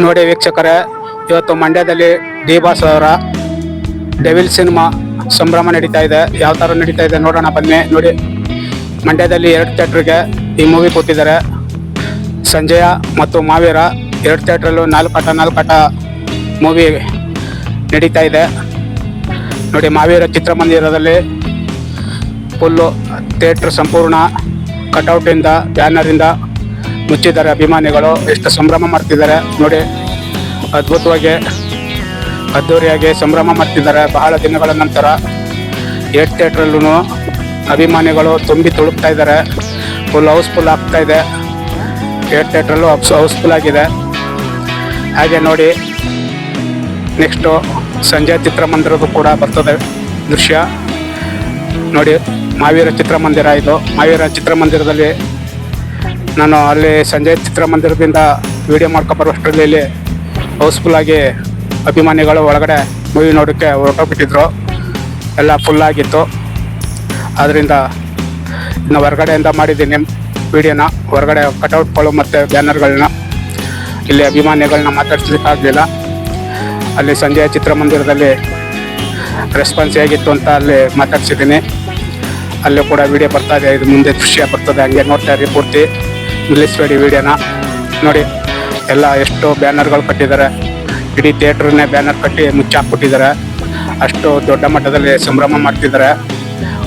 ನೋಡಿ ವೀಕ್ಷಕರೇ, ಇವತ್ತು ಮಂಡ್ಯದಲ್ಲಿ ಡಿ ಬಾಸ್ ಅವರ ಡೆವಿಲ್ ಸಿನಿಮಾ ಸಂಭ್ರಮ ನಡೀತಾ ಇದೆ. ಯಾವ ಥರ ನಡೀತಾ ಇದೆ ನೋಡೋಣ ಬನ್ನಿ. ನೋಡಿ, ಮಂಡ್ಯದಲ್ಲಿ 2 ಥಿಯೇಟ್ರಿಗೆ ಈ ಮೂವಿ ಕೊಟ್ಟಿದ್ದಾರೆ. ಸಂಜಯ ಮತ್ತು ಮಾವೀರ 2 ಥಿಯೇಟ್ರಲ್ಲೂ 4 ಆಟ ಮೂವಿ ನಡೀತಾ ಇದೆ. ನೋಡಿ, ಮಾವೀರ ಚಿತ್ರಮಂದಿರದಲ್ಲಿ ಫುಲ್ಲು ಥಿಯೇಟ್ರ್ ಸಂಪೂರ್ಣ ಕಟೌಟಿಂದ ಬ್ಯಾನರಿಂದ ಮುಚ್ಚಿದ್ದಾರೆ. ಅಭಿಮಾನಿಗಳು ಎಷ್ಟು ಸಂಭ್ರಮ ಮಾಡ್ತಿದ್ದಾರೆ ನೋಡಿ. ಅದ್ಭುತವಾಗಿ ಅದ್ದೂರಿಯಾಗಿ ಸಂಭ್ರಮ ಮಾಡ್ತಿದ್ದಾರೆ. ಬಹಳ ದಿನಗಳ ನಂತರ 2 ಥಿಯೇಟ್ರಲ್ಲೂ ಅಭಿಮಾನಿಗಳು ತುಂಬಿ ತುಳುಕ್ತಾ ಇದ್ದಾರೆ. ಫುಲ್ ಹೌಸ್ಫುಲ್ ಆಗ್ತಾ ಇದೆ. 2 ಥಿಯೇಟ್ರಲ್ಲೂ ಹೌಸ್ಫುಲ್ ಆಗಿದೆ. ಹಾಗೆ ನೋಡಿ, ನೆಕ್ಸ್ಟು ಸಂಜೆ ಚಿತ್ರಮಂದಿರದ್ದು ಕೂಡ ಬರ್ತದೆ ದೃಶ್ಯ ನೋಡಿ. ಮಾವೀರ ಚಿತ್ರಮಂದಿರ ಇದು. ಮಾವೀರ ಚಿತ್ರಮಂದಿರದಲ್ಲಿ ನಾನು ಅಲ್ಲಿ ಸಂಜೆ ಚಿತ್ರಮಂದಿರದಿಂದ ವಿಡಿಯೋ ಮಾಡ್ಕೊಬರುವಷ್ಟರಲ್ಲಿ ಇಲ್ಲಿ ಹೌಸ್ಫುಲ್ಲಾಗಿ ಅಭಿಮಾನಿಗಳು ಒಳಗಡೆ ಮೂವಿ ನೋಡೋಕ್ಕೆ ಹೊರಟೋಗ್ಬಿಟ್ಟಿದ್ರು. ಎಲ್ಲ ಫುಲ್ಲಾಗಿತ್ತು. ಆದ್ದರಿಂದ ಇನ್ನು ಹೊರಗಡೆಯಿಂದ ಮಾಡಿದ್ದೀನಿ ವಿಡಿಯೋನ. ಹೊರಗಡೆ ಕಟೌಟ್ಗಳು ಮತ್ತು ಬ್ಯಾನರ್ಗಳನ್ನ ಇಲ್ಲಿ ಅಭಿಮಾನಿಗಳನ್ನ ಮಾತಾಡ್ಸಲಿಕ್ಕಾಗಲಿಲ್ಲ. ಅಲ್ಲಿ ಸಂಜೆ ಚಿತ್ರಮಂದಿರದಲ್ಲಿ ರೆಸ್ಪಾನ್ಸ್ ಹೇಗಿತ್ತು ಅಂತ ಅಲ್ಲಿ ಮಾತಾಡ್ಸಿದ್ದೀನಿ. ಅಲ್ಲೂ ಕೂಡ ವಿಡಿಯೋ ಬರ್ತಾ ಇದೆ. ಇದು ಮುಂದೆ ದೃಶ್ಯ ಬರ್ತದೆ, ಹಂಗೆ ನೋಡ್ತಾ ಇರಿ ಪೂರ್ತಿ. ನಿಲ್ಲಿಸಬೇಡಿ ವಿಡಿಯೋನ ನೋಡಿ. ಎಲ್ಲ ಎಷ್ಟು ಬ್ಯಾನರ್ಗಳು ಕಟ್ಟಿದ್ದಾರೆ. ಇಡೀ ಥಿಯೇಟ್ರನ್ನೇ ಬ್ಯಾನರ್ ಕಟ್ಟಿ ಮುಚ್ಚಾಕ್ಬಿಟ್ಟಿದ್ದಾರೆ. ಅಷ್ಟು ದೊಡ್ಡ ಮಟ್ಟದಲ್ಲಿ ಸಂಭ್ರಮ ಮಾಡ್ತಿದ್ದಾರೆ.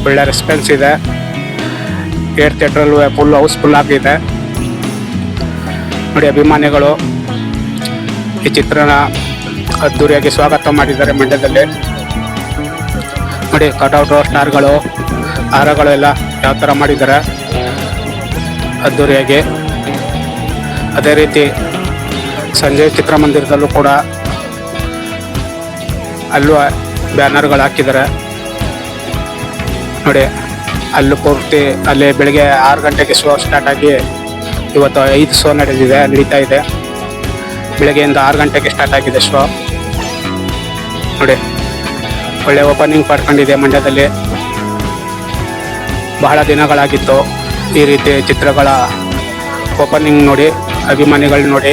ಒಳ್ಳೆ ರೆಸ್ಪಾನ್ಸ್ ಇದೆ. 2 ಥಿಯೇಟ್ರಲ್ಲೂ ಫುಲ್ ಹೌಸ್ಫುಲ್ ಆಗಿದೆ ನೋಡಿ. ಅಭಿಮಾನಿಗಳು ಈ ಚಿತ್ರನ ಅದ್ದೂರಿಯಾಗಿ ಸ್ವಾಗತ ಮಾಡಿದ್ದಾರೆ ಮಂಡ್ಯದಲ್ಲಿ ನೋಡಿ. ಕಟೌಟು, ಸ್ಟಾರ್ಗಳು, ಹಾರಗಳು ಎಲ್ಲ ಯಾವ ಥರ ಮಾಡಿದ್ದಾರೆ ಅದ್ದೂರಿಯಾಗಿ. ಅದೇ ರೀತಿ ಸಂಜೆ ಚಿತ್ರಮಂದಿರದಲ್ಲೂ ಕೂಡ ಅಲ್ಲೂ ಬ್ಯಾನರ್ಗಳು ಹಾಕಿದ್ದಾರೆ ನೋಡಿ. ಅಲ್ಲೂ ಪೂರ್ತಿ ಅಲ್ಲಿ ಬೆಳಗ್ಗೆ 6 ಗಂಟೆಗೆ ಶೋ ಸ್ಟಾರ್ಟ್ ಆಗಿ ಇವತ್ತು 5 ಶೋ ನಡೀತಾ ಇದೆ. ಬೆಳಗ್ಗೆಯಿಂದ 6 ಗಂಟೆಗೆ ಸ್ಟಾರ್ಟ್ ಆಗಿದೆ ಶೋ ನೋಡಿ. ಒಳ್ಳೆ ಓಪನಿಂಗ್ ಪಡ್ಕೊಂಡಿದೆ ಮಂಡ್ಯದಲ್ಲಿ. ಬಹಳ ದಿನಗಳಾಗಿತ್ತು ಈ ರೀತಿ ಚಿತ್ರಗಳ ಓಪನಿಂಗ್ ನೋಡಿ. ಅಭಿಮಾನಿಗಳು ನೋಡಿ,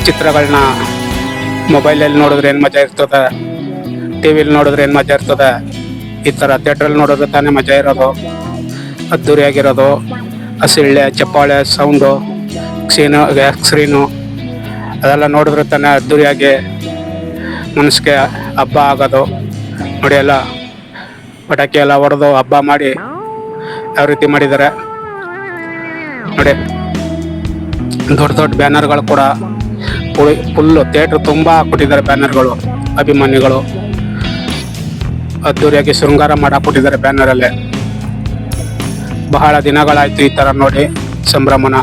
ಚಿತ್ರಗಳನ್ನ ಮೊಬೈಲಲ್ಲಿ ನೋಡಿದ್ರೆ ಏನು ಮಜಾ ಇರ್ತದೆ, ಟಿ ವಿಲಿ ನೋಡಿದ್ರೆ ಏನು ಮಜಾ ಇರ್ತದೆ, ಈ ಥರ ಥಿಯೇಟ್ರಲ್ಲಿ ನೋಡಿದ್ರೆ ತಾನೇ ಮಜಾ ಇರೋದು, ಅದ್ದೂರಿಯಾಗಿರೋದು. ಹಸಿಳ್ಳೆ, ಚಪ್ಪಾಳೆ, ಸೌಂಡು, ಸ್ಕ್ರೀನು ಅದೆಲ್ಲ ನೋಡಿದ್ರೆ ತಾನೇ ಅದ್ದೂರಿಯಾಗಿ ಮನಸ್ಸಿಗೆ ಹಬ್ಬ ಆಗೋದು ನೋಡಿ. ಎಲ್ಲ ಪಟಾಕಿ ಎಲ್ಲ ಹೊಡೆದು ಹಬ್ಬ ಮಾಡಿ ಯಾವ ರೀತಿ ಮಾಡಿದ್ದಾರೆ ನೋಡಿ. ದೊಡ್ಡ ಬ್ಯಾನರ್ಗಳು ಕೂಡ ಫುಲ್ಲು ಥಿಯೇಟ್ರ್ ತುಂಬ ಹಾಕ್ಬಿಟ್ಟಿದ್ದಾರೆ ಬ್ಯಾನರ್ಗಳು. ಅಭಿಮಾನಿಗಳು ಅದ್ದೂರಿಯಾಗಿ ಶೃಂಗಾರ ಮಾಡಾಕ್ಬಿಟ್ಟಿದ್ದಾರೆ ಬ್ಯಾನರಲ್ಲೇ. ಬಹಳ ದಿನಗಳಾಯ್ತು ಈ ಥರ ನೋಡಿ ಸಂಭ್ರಮನ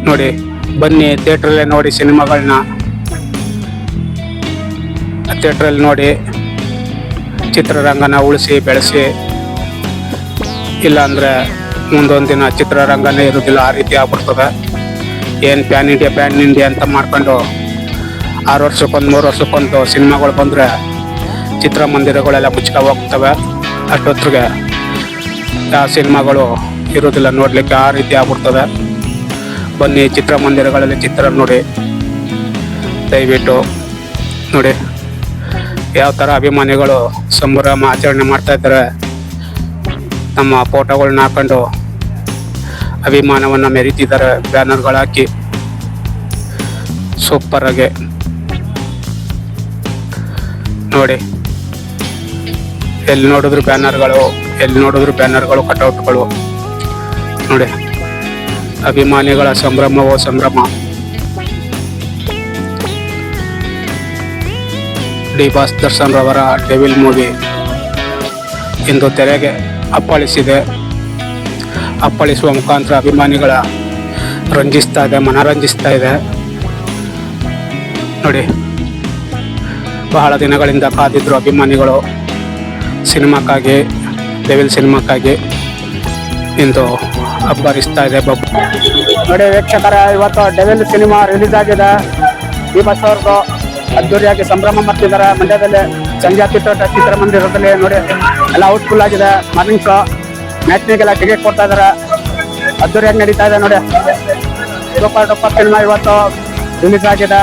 ನೋಡಿ. ಬನ್ನಿ ಥಿಯೇಟ್ರಲ್ಲೇ ನೋಡಿ ಸಿನಿಮಾಗಳನ್ನ. ಥಿಯೇಟ್ರಲ್ಲಿ ನೋಡಿ ಚಿತ್ರರಂಗನ ಉಳಿಸಿ ಬೆಳೆಸಿ. ಇಲ್ಲಾಂದರೆ ಮುಂದೊಂದು ದಿನ ಚಿತ್ರರಂಗನೇ ಇರೋದಿಲ್ಲ, ಆ ರೀತಿ ಆಗ್ಬಿಡ್ತದೆ. ಏನು ಪ್ಯಾನ್ ಇಂಡಿಯಾ ಅಂತ ಮಾಡ್ಕೊಂಡು 6 ವರ್ಷಕ್ಕೊಂದು 3 ವರ್ಷಕ್ಕೊಂದು ಸಿನಿಮಾಗಳು ಬಂದರೆ ಚಿತ್ರಮಂದಿರಗಳೆಲ್ಲ ಮುಚ್ಕೊಂಡು ಹೋಗ್ತವೆ. ಅಷ್ಟೊತ್ತಿಗೆ ಆ ಸಿನಿಮಾಗಳು ಇರೋದಿಲ್ಲ ನೋಡಲಿಕ್ಕೆ, ಆ ರೀತಿ ಆಗ್ಬಿಡ್ತದೆ. ಬನ್ನಿ ಚಿತ್ರಮಂದಿರಗಳಲ್ಲಿ ಚಿತ್ರ ನೋಡಿ, ದಯವಿಟ್ಟು ನೋಡಿ ಯಾವ ಥರ ಅಭಿಮಾನಿಗಳು ಸಂಭ್ರಮ ಆಚರಣೆ ಮಾಡ್ತಾ ಇದ್ದಾರೆ. ನಮ್ಮ ಫೋಟೋಗಳನ್ನ ಹಾಕೊಂಡು ಅಭಿಮಾನವನ್ನು ಮೆರೀತಿದ್ದಾರೆ ಬ್ಯಾನರ್ಗಳು ಹಾಕಿ ಸೂಪರಾಗಿ ನೋಡಿ. ಎಲ್ಲಿ ನೋಡಿದ್ರು ಬ್ಯಾನರ್ಗಳು, ಕಟೌಟ್ಗಳು ನೋಡಿ. ಅಭಿಮಾನಿಗಳ ಸಂಭ್ರಮವೋ ಸಂಭ್ರಮ. ಡಿ ಬಾಸ್ ದರ್ಶನ್ ರವರ ಡೆವಿಲ್ ಮೂವಿ ಇಂದು ತೆರೆಗೆ ಅಪ್ಪಳಿಸಿದೆ. ಅಪ್ಪಳಿಸುವ ಮುಖಾಂತರ ಅಭಿಮಾನಿಗಳ ಮನರಂಜಿಸ್ತಾ ಇದೆ ನೋಡಿ. ಬಹಳ ದಿನಗಳಿಂದ ಕಾದಿದ್ರು ಅಭಿಮಾನಿಗಳು ಸಿನಿಮಾಕ್ಕಾಗಿ, ಡೆವಿಲ್ ಸಿನಿಮಾಕ್ಕಾಗಿ. ಇಂದು ಅಬ್ಬರಿಸ್ತಾ ಇದೆ ನೋಡಿ ವೀಕ್ಷಕರ. ಇವತ್ತು ಡೆವಿಲ್ ಸಿನಿಮಾ ರಿಲೀಸ್ ಆಗಿದೆ. ಡಿ ಬಾಸ್ ಅವ್ರದ್ದು ಅದ್ದೂರಿಯಾಗಿ ಸಂಭ್ರಮ ಮಾಡ್ತಿದ್ದಾರೆ ಮಂಡ್ಯದಲ್ಲಿ ಸಂಜೆ ಚಿತ್ರಮಂದಿರದಲ್ಲಿ ನೋಡಿ. ಎಲ್ಲ ಹೌಸ್ಫುಲ್ ಆಗಿದೆ. ಮಾರ್ನಿಂಗ್ ಶೋ ಮ್ಯಾಟ್ನಿಗೆಲ್ಲ ಟಿಕೆಟ್ ಕೊಡ್ತಾ ಇದ್ದಾರೆ. ಅದ್ದೂರಿಯಾಗಿ ನಡೀತಾ ಇದೆ ನೋಡಿ. ಸೂಪರ್ ಡೂಪರ್ ಸಿನಿಮಾ ಇವತ್ತು ರಿಲೀಸ್ ಆಗಿದೆ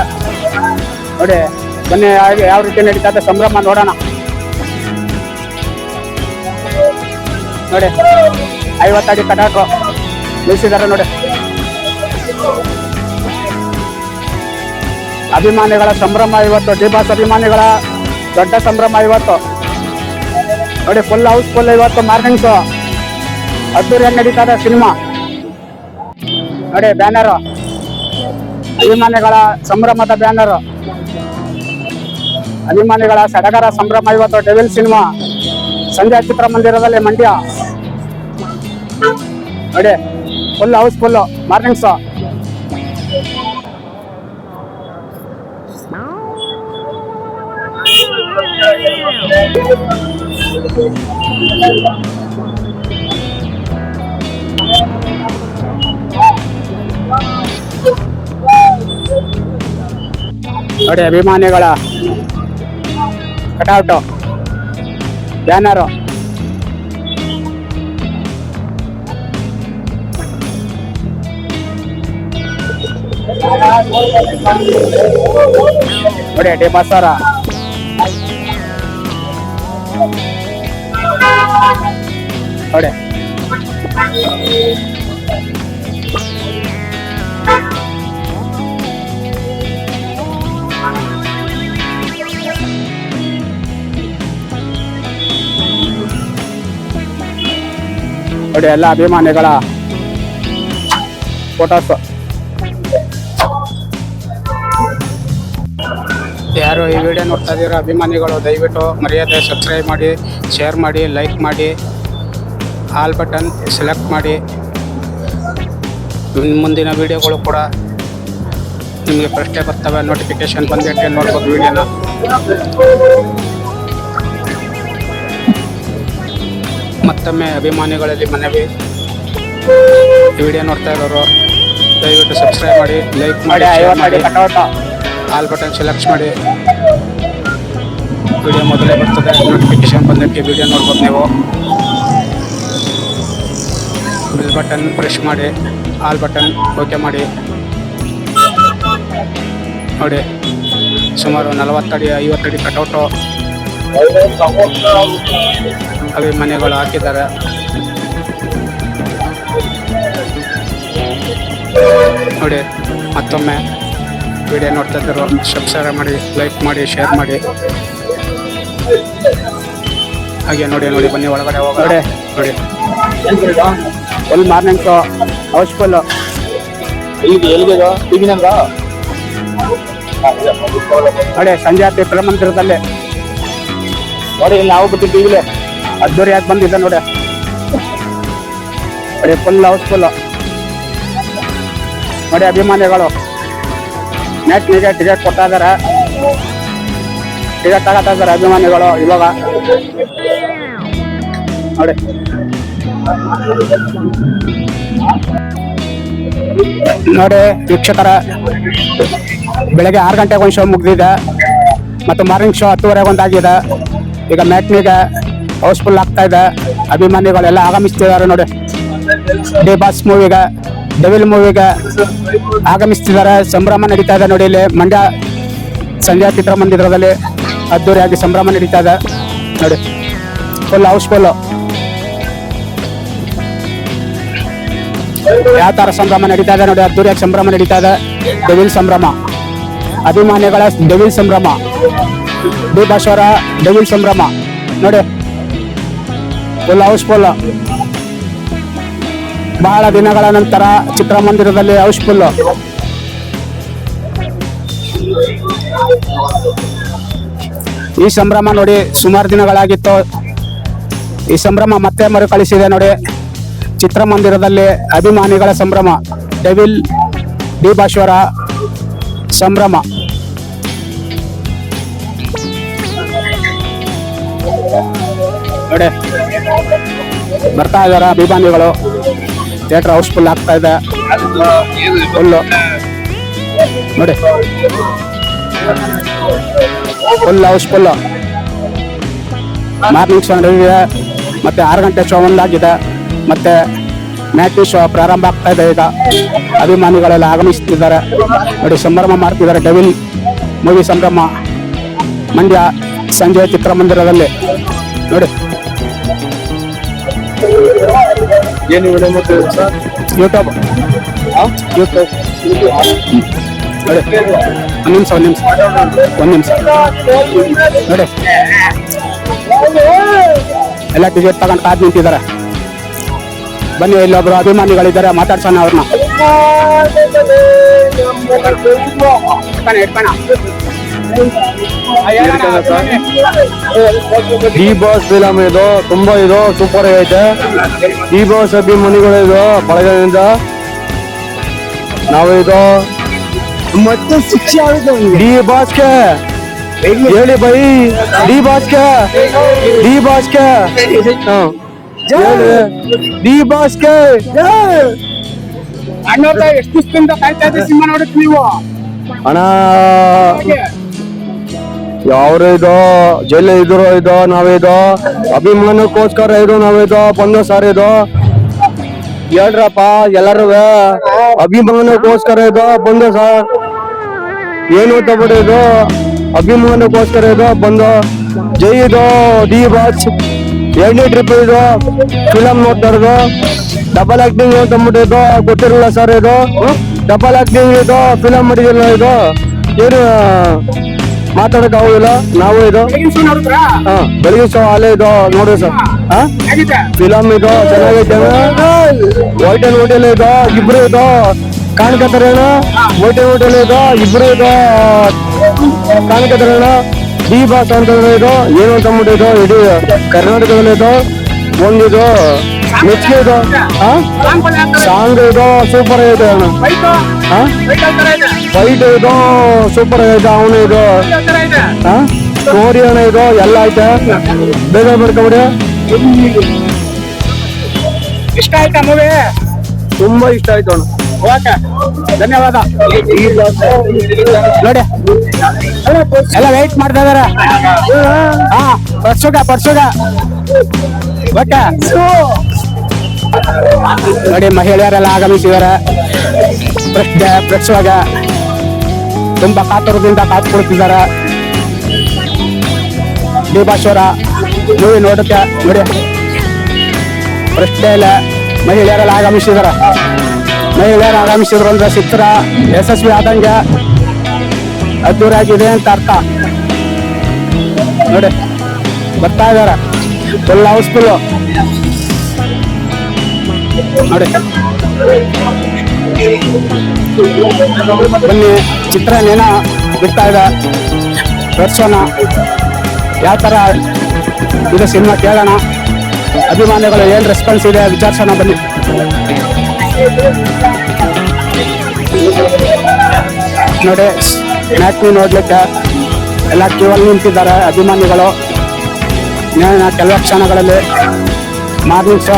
ನೋಡಿ. ಬನ್ನಿ ಯಾವ ರೀತಿ ನಡೀತಾ ಇದೆ ಸಂಭ್ರಮ ನೋಡೋಣ. ನೋಡಿ 50 ಅಡಿ ಕಟಾಟು ನಿಲ್ಲಿಸಿದ್ದಾರೆ ನೋಡಿ. ಅಭಿಮಾನಿಗಳ ಸಂಭ್ರಮ ಇವತ್ತು, ಡಿ ಬಾಸ್ ಅಭಿಮಾನಿಗಳ ದೊಡ್ಡ ಸಂಭ್ರಮ ಇವತ್ತು ನೋಡಿ. ಫುಲ್ ಹೌಸ್ಫುಲ್ ಇವತ್ತು ಮಾರ್ನಿಂಗ್ ಶೋ ಅದ್ದೂರಿಯಾಗಿ ನಡೀತಾ ಇದೆ ಸಿನಿಮಾ ನೋಡಿ. ಬ್ಯಾನರು ಅಭಿಮಾನಿಗಳ ಸಂಭ್ರಮದ ಬ್ಯಾನರು, ಅಭಿಮಾನಿಗಳ ಸಡಗರ ಸಂಭ್ರಮ ಇವತ್ತು. ಡೆವಿಲ್ ಸಿನಿಮಾ ಸಂಜೆ ಚಿತ್ರಮಂದಿರದಲ್ಲಿ ಮಂಡ್ಯ ನೋಡಿ. Full housefull morning show. ನೋಡಿ ಅಭಿಮಾನಿಗಳ ಕಟೌಟು, ಬ್ಯಾನರು. ನೋಡಿ ಡಿ ಬಾಸ್ ಅವರ ನೋಡಿ. ನೋಡಿ ಎಲ್ಲ ಅಭಿಮಾನಿಗಳ ಫೋಟೋಸ್. ಯಾರು ಈ ವಿಡಿಯೋ ನೋಡ್ತಾ ಇದ್ದೀರಾ ಅಭಿಮಾನಿಗಳು ದಯವಿಟ್ಟು ಮರ್ಯಾದೆ ಸಬ್ಸ್ಕ್ರೈಬ್ ಮಾಡಿ, ಶೇರ್ ಮಾಡಿ, ಲೈಕ್ ಮಾಡಿ, ಆಲ್ ಬಟನ್ ಸೆಲೆಕ್ಟ್ ಮಾಡಿ. ಮುಂದಿನ ವಿಡಿಯೋಗಳು ಕೂಡ ನಿಮಗೆ ಪ್ರಶ್ನೆ ಬರ್ತವೆ, ನೋಟಿಫಿಕೇಶನ್ ಬಂದಿಟ್ಟೆ ನೋಡ್ಬೋದು ವಿಡಿಯೋನ. ಮತ್ತೊಮ್ಮೆ ಅಭಿಮಾನಿಗಳಲ್ಲಿ ಮನವಿ, ಈ ವಿಡಿಯೋ ನೋಡ್ತಾ ಇರೋರು ದಯವಿಟ್ಟು ಸಬ್ಸ್ಕ್ರೈಬ್ ಮಾಡಿ, ಲೈಕ್ ಮಾಡಿ, ಆಲ್ ಬಟನ್ ಸೆಲೆಕ್ಟ್ ಮಾಡಿ. ವಿಡಿಯೋ ಮೊದಲೇ ಬರ್ತದೆ, ನೋಟಿಫಿಕೇಶನ್ ಬಂದಕ್ಕೆ ವಿಡಿಯೋ ನೋಡ್ಬೋದು ನೀವು. ಬೆಲ್ ಬಟನ್ ಪ್ರೆಸ್ ಮಾಡಿ, ಆಲ್ ಬಟನ್ ಓಕೆ ಮಾಡಿ. ನೋಡಿ ಸುಮಾರು 40 ಅಡಿ 50 ಅಡಿ ಕಟೌಟು ಅಭಿಮಾನಿಗಳು ಹಾಕಿದ್ದಾರೆ. ನೋಡಿ ಮತ್ತೊಮ್ಮೆ ವಿಡಿಯೋ ನೋಡ್ತಾ ಇದ್ದರು ಸಬ್ಸ್ಕ್ರೈಬ್ ಮಾಡಿ, ಲೈಕ್ ಮಾಡಿ, ಶೇರ್ ಮಾಡಿ. ಹಾಗೆ ನೋಡಿ ನೋಡಿ ಬನ್ನಿ ಒಳಗಡೆ ಹೋಗೋಣ. ನೋಡಿ ಫುಲ್ ಮಾರ್ನಿಂಗ್ ಶೋ ಹೌಸ್ಫುಲ್. ನೋಡಿ ಸಂಜೆ ಚಿತ್ರಮಂದಿರದಲ್ಲಿ ನೋಡಿ. ಇಲ್ಲಿ ನಾವು ಬಿಟ್ಟು ಟಿವಿಲೆ ಅದ್ದೂರಿ ಯಾಕೆ ಬಂದಿದ್ದೆ ನೋಡಿ. ನೋಡಿ ಫುಲ್ ಹೌಸ್ಫುಲ್ ನೋಡಿ. ಅಭಿಮಾನಿಗಳು ಮ್ಯಾಚ್ನಿಗೆ ಟಿಕೆಟ್ ಕೊಡ್ತಾ ಇದ್ದಾರೆ, ಟಿಕೆಟ್ ತಗೋತಾ ಇದ್ದಾರೆ ಅಭಿಮಾನಿಗಳು ಇವಾಗ ನೋಡಿ. ನೋಡಿ ವೀಕ್ಷಕರ, ಬೆಳಗ್ಗೆ 6 ಗಂಟೆಗೆ ಒಂದು ಶೋ ಮುಗಿದಿದೆ ಮತ್ತು ಮಾರ್ನಿಂಗ್ ಶೋ 10:30 ಒಂದಾಗಿದೆ. ಈಗ ಮ್ಯಾಟ್ನಿಗೆ ಹೌಸ್ಫುಲ್ ಆಗ್ತಾ ಇದೆ, ಅಭಿಮಾನಿಗಳೆಲ್ಲ ಆಗಮಿಸ್ತಿದ್ದಾರೆ ನೋಡಿ. ಡಿ ಬಾಸ್ ಮೂವಿಗೆ, ಡೆವಿಲ್ ಮೂವಿಗೆ ಆಗಮಿಸ್ತಿದ್ದಾರೆ. ಸಂಭ್ರಮ ನಡೀತಾ ಇದೆ ನೋಡಿ. ಇಲ್ಲಿ ಮಂಡ್ಯ ಸಂಜೆ ಚಿತ್ರಮಂದಿರದಲ್ಲಿ ಅದ್ದೂರಿಯಾಗಿ ಸಂಭ್ರಮ ನಡೀತಾ ಇದೆ ನೋಡಿ. Full housefull. ಯಾವ ತರ ಸಂಭ್ರಮ ನಡೀತಾ ಇದೆ ನೋಡಿ. ಅದ್ದೂರಿಯಾಗಿ ಸಂಭ್ರಮ ನಡೀತಾ ಇದೆ. ಡೆವಿಲ್ ಸಂಭ್ರಮ, ಅಭಿಮಾನಿಗಳ ಡೆವಿಲ್ ಸಂಭ್ರಮ, ಡಿ ಬಾಸ್ ಅವರ ಡೆವಿಲ್ ಸಂಭ್ರಮ ನೋಡಿ. Full housefull. ಬಹಳ ದಿನಗಳ ನಂತರ ಚಿತ್ರಮಂದಿರದಲ್ಲಿ ಹೌಸ್ಫುಲ್. ಈ ಸಂಭ್ರಮ ನೋಡಿ ಸುಮಾರು ದಿನಗಳಾಗಿತ್ತು. ಈ ಸಂಭ್ರಮ ಮತ್ತೆ ಮರುಕಳಿಸಿದೆ ನೋಡಿ. ಚಿತ್ರಮಂದಿರದಲ್ಲಿ ಅಭಿಮಾನಿಗಳ ಸಂಭ್ರಮ, ಡೆವಿಲ್ ಡಿ ಬಾಸ್ ಅವರ ಸಂಭ್ರಮ. ನೋಡಿ ಬರ್ತಾ ಇದಾರ ಅಭಿಮಾನಿಗಳು. ಥಿಯೇಟರ್ ಹೌಸ್ಫುಲ್ ಆಗ್ತಾ ಇದೆ ಫುಲ್ಲು ನೋಡಿ. Full housefull. ಮಾರ್ನಿಂಗ್ ಶೋ ನಡೆದಿದೆ, ಮತ್ತೆ 6 ಗಂಟೆ ಶೋ ಒಂದಾಗಿದೆ, ಮತ್ತೆ ಮ್ಯಾಚ್ ಶೋ ಪ್ರಾರಂಭ ಆಗ್ತಾ ಇದೆ. ಈಗ ಅಭಿಮಾನಿಗಳೆಲ್ಲ ಆಗಮಿಸುತ್ತಿದ್ದಾರೆ ನೋಡಿ, ಸಂಭ್ರಮ ಮಾಡ್ತಿದ್ದಾರೆ. ಡೆವಿಲ್ ಮೂವಿ ಸಂಭ್ರಮ ಮಂಡ್ಯ ಸಂಜೆ ಚಿತ್ರಮಂದಿರದಲ್ಲಿ ನೋಡಿ. ಏನು ವಿಡಿಯೋ ಮಾಡ್ತೀವಿ ಸರ್? ಯೂಟ್ಯೂಬ್ ನೋಡಿ. ಒಂದು ನಿಮಿಷ ನೋಡಿ, ಎಲ್ಲ ಟಿಕೆಟ್ ತಗೊಂಡು ಕಾದು ನಿಂತಿದ್ದಾರೆ. ಬನ್ನಿ, ಇಲ್ಲೊಬ್ರು ಅಭಿಮಾನಿಗಳಿದ್ದಾರೆ, ಮಾತಾಡ್ಸೋಣ ಅವ್ರನ್ನ. ಡಿ ಬಾಸ್ ಫಿಲಮ್ ಇದು ತುಂಬಾ ಸೂಪರ್ ಆಗೈತೆ. ಡಿ ಬಾಸ್ ಅಭಿಮಾನಿಗಳು ಬಳಗದಿಂದ ನಾವು ಮತ್ತೆ ಶಿಕ್ಷೆ ಡಿ ಬಾಸ್ಗೆ ಹೇಳಿ ಬೈ. ಡಿ ಬಾಸ್ಗೆ ಡಿ ಬಾಸ್ಗೆ ಡಿ ಬಾಸ್ಗೆ ಎಷ್ಟು ದಿವಸದಿಂದ ಕಾಯ್ತಾ ಇದ್ದೆ ಸಿನಿಮಾ ನೋಡಕ್ ನೀವು? ಅಣ್ಣ ಯಾವ್ರು ಜೈಲ ನಾವಿದೋ ಅಭಿಮಾನಕ್ಕೋಸ್ಕರ ನಾವಿದೋ ಬಂದು ಸರ್ ಹೇಳ್ರಪ್ಪ ಎಲ್ಲರೂ ಅಭಿಮಾನಕ್ಕೋಸ್ಕರ ಬಂದು ಸರ್. ಏನು ತಗೊಬಿಟ್ಟು ಅಭಿಮಾನಕ್ಕೋಸ್ಕರ ಬಂದು ಜೈ ಡಿ ಬಾಸ್ 2ನೇ ಟ್ರಿಪ್ ಫಿಲಮ್ ನೋಡ್ತಾ ಇರೋದು. ಡಬಲ್ ಆಕ್ಟಿಂಗ್ ಅಂತಂದ್ಬಿಟ್ಟು ಗೊತ್ತಿರಲಿಲ್ಲ ಸರ್. ಡಬಲ್ ಆಕ್ಟಿಂಗ್ ಫಿಲಮ್ ಮಾಡಿದಿಲ್ಲ. ಏನು ಮಾತಾಡಕ್ ಆಗುದಿಲ್ಲ. ನಾವು ಬೆಳಿಗ್ಗೆ ಶೋ ಅಲ್ಲೇ ನೋಡ್ರಿ ಸರ್. ಫಿಲಮ್ ಚೆನ್ನಾಗೈತೆ. ವೈಟ್ ಅಂಡ್ ಹೋಟೆಲ್ ಇಬ್ರು ಕಾಣ್ಕತ್ತಾರೇನ? ವೈಟ್ ಅಂಡ್ ಹೋಟೆಲ್ ಇಬ್ರು ಕಾಣ್ಕತ್ತಾರೇನ? ಡಿ ಬಾಸ್ ಅಂತ ಏನು ಅಂತಂದ್ಬಿಟ್ಟು ಇಡೀ ಕರ್ನಾಟಕದಲ್ಲಿ ಒಂದಿದು ಮೆಚ್ಚಿಗೆ ಸಾಂಗ್ ಸೂಪರ್ ಐತೆ ಅಣ್ಣ. ಫೈಟ್ ಸೂಪರ್ ಐತೆ. ಅವನು ಸ್ಟೋರಿ ಅಣ್ಣ ಎಲ್ಲ ಐತೆ. ಬೇಗ ಮಾಡ್ಕೊಬಿಡಿ. ಇಷ್ಟ ಆಯ್ತಾ ಮೂವಿ? ತುಂಬಾ ಇಷ್ಟ ಆಯ್ತು ಅಣ್ಣ. ಓಕೆ, ಧನ್ಯವಾದ. ನೋಡಿ ಎಲ್ಲ ವೇಟ್ ಮಾಡ್ತಾ ಇದಾರೆ. ಹಾ, ಪರ್ಸುಗ ಓಕೆ ನೋಡಿ, ಮಹಿಳೆಯರೆಲ್ಲ ಆಗಮಿಸಿದ್ದಾರೆ. ಪ್ರೇಕ್ಷಕ ತುಂಬಾ ಕಾತುರದಿಂದ ಕಾತ್ಕೊಳ್ತಿದ್ದಾರೆ. ಡಿ ಬಾಸ್ ಅವರ ಮೂವಿ ನೋಡಕ್ಕೆ ನೋಡಿ. ಪ್ರಶ್ನೆ ಇಲ್ಲ, ಮಹಿಳೆಯರೆಲ್ಲ ಆಗಮಿಸಿದಾರೆ. ಮಹಿಳೆಯರು ಆಗಮಿಸಿದ್ರು ಅಂದ್ರೆ ಚಿತ್ರ ಯಶಸ್ವಿ ಆದಂಗೆ ಅದ್ದೂರಾಗಿದೆ ಅಂತ ಅರ್ಥ. ನೋಡಿ ಬರ್ತಾ ಇದಾರೆ, ಫುಲ್ ಹೌಸ್ಫುಲ್ ನೋಡಿ. ಬನ್ನಿ, ಚಿತ್ರ ನೇನ ಬಿಡ್ತಾ ಇದೆ, ತೋರ್ಸೋಣ ಯಾವ ತರ ಇದು ಸಿನಿಮಾ, ಕೇಳೋಣ. ಅಭಿಮಾನಿಗಳು ಏನ್ ರೆಸ್ಪಾನ್ಸ್ ಇದೆ ವಿಚಾರಿಸೋಣ ಬನ್ನಿ. ನೋಡಿ, ಮ್ಯಾಚ್ ನೋಡ್ಲಿಕ್ಕೆ ಎಲ್ಲ ಕ್ಯೂವಲ್ಲಿ ನಿಂತಿದ್ದಾರೆ ಅಭಿಮಾನಿಗಳು. ಕೆಲವು ಕ್ಷಣಗಳಲ್ಲಿ ಮಾರ್ನಿಂಗ್ ಶೋ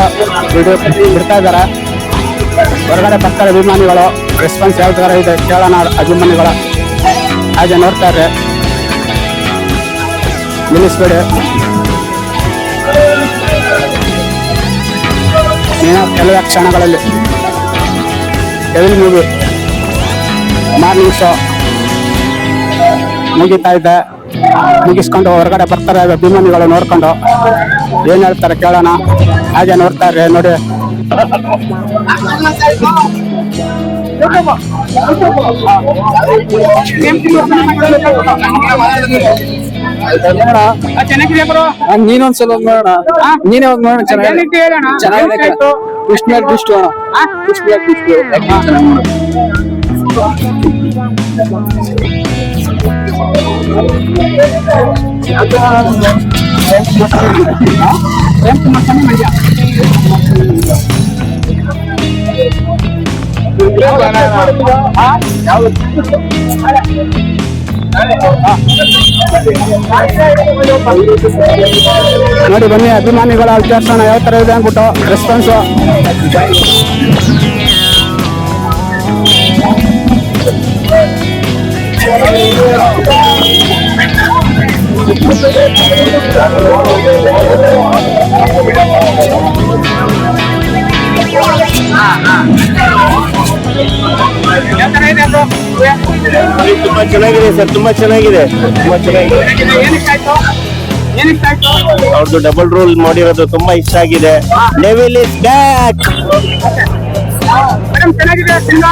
ವಿಡಿಯೋ ಬಿಡ್ತಾ ಇದ್ದಾರೆ. ಹೊರಗಡೆ ಬರ್ತಾರೆ ಅಭಿಮಾನಿಗಳು. ರೆಸ್ಪಾನ್ಸ್ ಯಾವ ತರ ಇದೆ ಕೇಳೋಣ ಅಭಿಮಾನಿಗಳ. ಹಾಗೆ ನೋಡ್ತಾ ಇರ್ರಿ, ನಿಲ್ಲಿಸ್ಬೇಡಿ. ಕೆಲವು ಕ್ಷಣಗಳಲ್ಲಿ ಡೆವಿಲ್ ಮೂವಿ ಮಾರ್ನಿಂಗ್ ಶೋ ಮುಗಿತಾ ಇದೆ. ಮುಗಿಸ್ಕೊಂಡು ಹೊರಗಡೆ ಬರ್ತಾರೆ ಅಭಿಮಾನಿಗಳು. ನೋಡ್ಕೊಂಡು ಏನ್ ಹೇಳ್ತಾರೆ ಕೇಳೋಣ. ಹಾಗೆ ನೋಡ್ತಾ ಇರ್ರಿ ನೋಡಿ. ಚೆನ್ನಾಗಿದೆ ಬ್ರೋ. ನೀನೊಂದ್ಸಲ ನೋಡೋಣ. ನೀನೇ ಹೋಗಿ ನೋಡೋಣ. ಚೆನ್ನಾಗಿದೆ. ಕೃಷ್ಣ ಡಿಸ್ಟು ನೋಡಿ ಬನ್ನಿ, ಅಭಿಮಾನಿಗಳ ವಿಚಾರಿಸೋಣ ಯಾವ ತರ ಇದೆ ಅಂದ್ಬಿಟ್ಟು ರೆಸ್ಪಾನ್ಸ್. ಯಾವ ತರ ಇದೆ bro? ತುಂಬಾ ಚೆನ್ನಾಗಿದೆ ಸರ್, ತುಂಬಾ ಚೆನ್ನಾಗಿದೆ, ತುಂಬಾ ಚೆನ್ನಾಗಿದೆ. ಏನಿಷ್ಟ ಆಯ್ತು? ಅವ್ರದ್ದು ಡಬಲ್ ರೂಲ್ ಮಾಡಿರೋದು ತುಂಬಾ ಇಷ್ಟ ಆಗಿದೆ. Devil is back. ಮೇಡಮ್ ಚೆನ್ನಾಗಿದೆ ಸಿನಿಮಾ.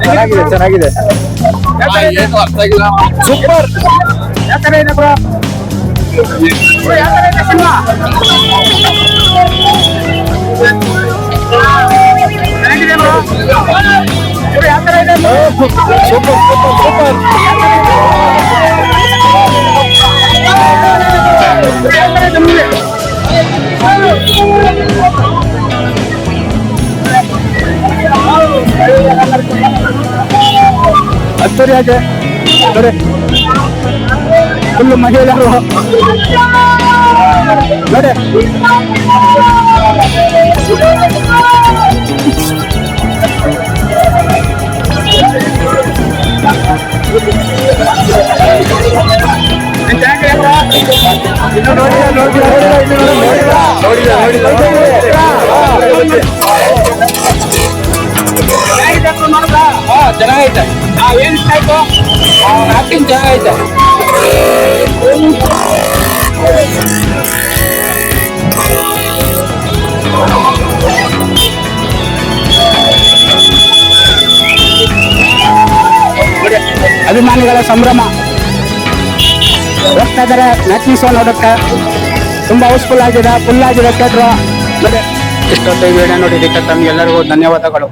ಚೆನ್ನಾಗಿದೆ, ಚೆನ್ನಾಗಿದೆ, ಸೂಪರ್. ಯಾವ ತರ ಇದೆ ಬ್ರೋ? ಯಾವ ತರ ಇದೆ ಸಿನಿಮಾ? ಚೆನ್ನಾಗಿದೆ ಬ್ರೋ. ಯಾವ ತರ ಇದೆ bro? Super, super, super. ಯಾವ ತರ ಇದೆ movie? ಅಚ್ಚರಿ ಆಗಿದೆ ನೋಡಿ, ಫುಲ್ ಮಹಿಳೆಯರು ನೋಡಿ. ಚೆನ್ನಾಗೈತೆ. ಏನ್ ಇಷ್ಟ ಆಯ್ತು? ಆಕ್ಟಿಂಗ್ ಚೆನ್ನಾಗೈತೆ. ಅಭಿಮಾನಿಗಳ ಸಂಭ್ರಮ. ಹೋಗ್ತಾ ಇದಾರೆ ಮ್ಯಾಚಿಂಗ್ ಶೋ ನೋಡಕ್ಕೆ. ತುಂಬಾ ಹೌಸ್ಫುಲ್ ಆಗಿದೆ, ಫುಲ್ ಆಗಿದೆ ಥಿಯೇಟ್ರು ನೋಡಿ. ಇಷ್ಟೊತ್ತು ವಿಡಿಯೋ ನೋಡಿದ್ದಕ್ಕೆ ತಮ್ಗೆಲ್ಲರಿಗೂ ಧನ್ಯವಾದಗಳು.